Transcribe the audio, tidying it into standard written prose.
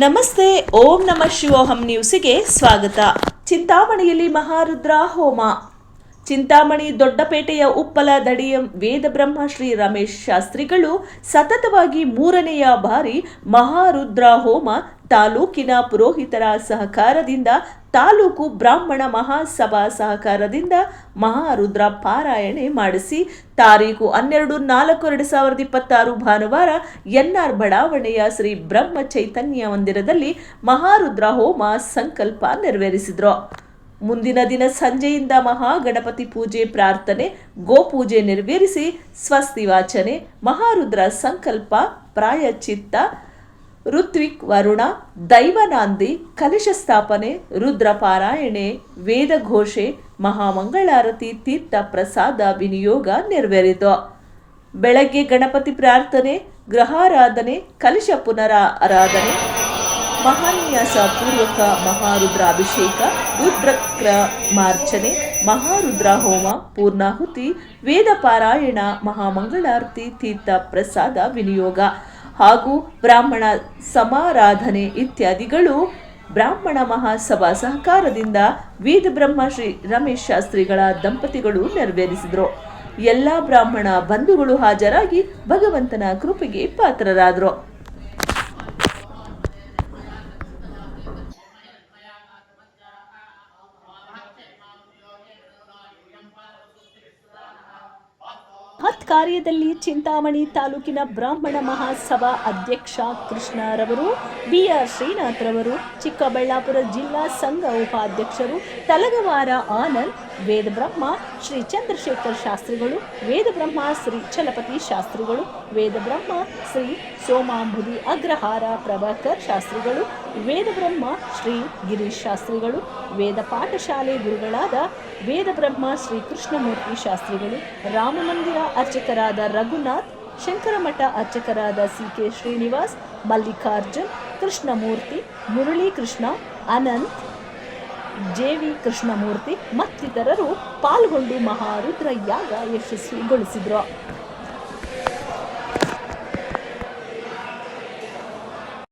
ನಮಸ್ತೆ. ಓಂ ನಮಃ ಶಿವೋಹಂ ನ್ಯೂಸಿಗೆ ಸ್ವಾಗತ. ಚಿಂತಾಮಣಿಯಲ್ಲಿ ಮಹಾರುದ್ರ ಹೋಮ. ಚಿಂತಾಮಣಿ ದೊಡ್ಡಪೇಟೆಯ ಉಪ್ಪಲ ದಡಿಯ ವೇದಬ್ರಹ್ಮ ಶ್ರೀ ರಮೇಶ್ ಶಾಸ್ತ್ರಿಗಳು ಸತತವಾಗಿ 3ನೆಯ ಬಾರಿ ಮಹಾರುದ್ರ ಹೋಮ ತಾಲೂಕಿನ ಪುರೋಹಿತರ ಸಹಕಾರದಿಂದ, ತಾಲೂಕು ಬ್ರಾಹ್ಮಣ ಮಹಾಸಭಾ ಸಹಕಾರದಿಂದ ಮಹಾರುದ್ರ ಪಾರಾಯಣೆ ಮಾಡಿಸಿ ತಾರೀಕು 12/4/2026 ಭಾನುವಾರ ಎನ್ಆರ್ ಬಡಾವಣೆಯ ಶ್ರೀ ಬ್ರಹ್ಮ ಚೈತನ್ಯ ಮಂದಿರದಲ್ಲಿ ಮಹಾರುದ್ರ ಹೋಮ ಸಂಕಲ್ಪ ನೆರವೇರಿಸಿದರು. ಮುಂದಿನ ದಿನ ಸಂಜೆಯಿಂದ ಮಹಾಗಣಪತಿ ಪೂಜೆ, ಪ್ರಾರ್ಥನೆ, ಗೋಪೂಜೆ ನೆರವೇರಿಸಿ ಸ್ವಸ್ತಿ ವಾಚನೆ, ಮಹಾರುದ್ರ ಸಂಕಲ್ಪ, ಪ್ರಾಯಚಿತ್ತ, ಋತ್ವಿಕ್ ವರುಣ, ದೈವನಾಂದಿ, ಕಲಶ ಸ್ಥಾಪನೆ, ರುದ್ರ ಪಾರಾಯಣೆ, ವೇದಘೋಷೆ, ಮಹಾಮಂಗಳಾರತಿ, ತೀರ್ಥ ಪ್ರಸಾದ ವಿನಿಯೋಗ ನೆರವೇರಿತು. ಬೆಳಗ್ಗೆ ಗಣಪತಿ ಪ್ರಾರ್ಥನೆ, ಗೃಹಾರಾಧನೆ, ಕಲಶ ಪುನರಾರಾಧನೆ, ಮಹಾನ್ಯಾಸ ಪೂರ್ವಕ ಮಹಾರುದ್ರಾಭಿಷೇಕ, ರುದ್ರಕ್ರಮಾರ್ಚನೆ, ಮಹಾರುದ್ರ ಹೋಮ, ಪೂರ್ಣಾಹುತಿ, ವೇದ ಪಾರಾಯಣ, ಮಹಾಮಂಗಳಾರತಿ, ತೀರ್ಥ ಪ್ರಸಾದ ವಿನಿಯೋಗ ಹಾಗೂ ಬ್ರಾಹ್ಮಣ ಸಮಾರಾಧನೆ ಇತ್ಯಾದಿಗಳು ಬ್ರಾಹ್ಮಣ ಮಹಾಸಭಾ ಸಹಕಾರದಿಂದ ವೇದಬ್ರಹ್ಮ ಶ್ರೀ ರಮೇಶ್ ಶಾಸ್ತ್ರಿಗಳ ದಂಪತಿಗಳು ನೆರವೇರಿಸಿದರು. ಎಲ್ಲ ಬ್ರಾಹ್ಮಣ ಬಂಧುಗಳು ಹಾಜರಾಗಿ ಭಗವಂತನ ಕೃಪೆಗೆ ಪಾತ್ರರಾದರು. ಮಹತ್ ಕಾರ್ಯದಲ್ಲಿ ಚಿಂತಾಮಣಿ ತಾಲೂಕಿನ ಬ್ರಾಹ್ಮಣ ಮಹಾಸಭಾ ಅಧ್ಯಕ್ಷ ಕೃಷ್ಣರವರು, ಬಿಆರ್ ಶ್ರೀನಾಥ್ರವರು, ಚಿಕ್ಕಬಳ್ಳಾಪುರ ಜಿಲ್ಲಾ ಸಂಘ ಉಪಾಧ್ಯಕ್ಷರು ತಲಗವಾರ ಆನಂದ್, ವೇದಬ್ರಹ್ಮ ಶ್ರೀ ಚಂದ್ರಶೇಖರ್ ಶಾಸ್ತ್ರಿಗಳು, ವೇದಬ್ರಹ್ಮ ಶ್ರೀ ಛಲಪತಿ ಶಾಸ್ತ್ರಿಗಳು, ವೇದಬ್ರಹ್ಮ ಶ್ರೀ ಸೋಮಾಂಬುದಿ ಅಗ್ರಹಾರ ಪ್ರಭಾಕರ್ ಶಾಸ್ತ್ರಿಗಳು, ವೇದಬ್ರಹ್ಮ ಶ್ರೀ ಗಿರೀಶ್ ಶಾಸ್ತ್ರಿಗಳು, ವೇದ ಪಾಠಶಾಲೆ ಗುರುಗಳಾದ ವೇದಬ್ರಹ್ಮ ಶ್ರೀ ಕೃಷ್ಣಮೂರ್ತಿ ಶಾಸ್ತ್ರಿಗಳು, ರಾಮಮಂದಿರ ಅರ್ಚಕರಾದ ರಘುನಾಥ್, ಶಂಕರಮಠ ಅರ್ಚಕರಾದ ಸಿ.ಕೆ. ಶ್ರೀನಿವಾಸ್, ಮಲ್ಲಿಕಾರ್ಜುನ್, ಕೃಷ್ಣಮೂರ್ತಿ, ಮುರಳೀಕೃಷ್ಣ, ಅನಂತ್, ಜೆ.ವಿ. ಕೃಷ್ಣಮೂರ್ತಿ ಮತ್ತಿತರರು ಪಾಲ್ಗೊಂಡು ಮಹಾರುದ್ರ ಯಾಗ ಯಶಸ್ವಿಗೊಳಿಸಿದರು.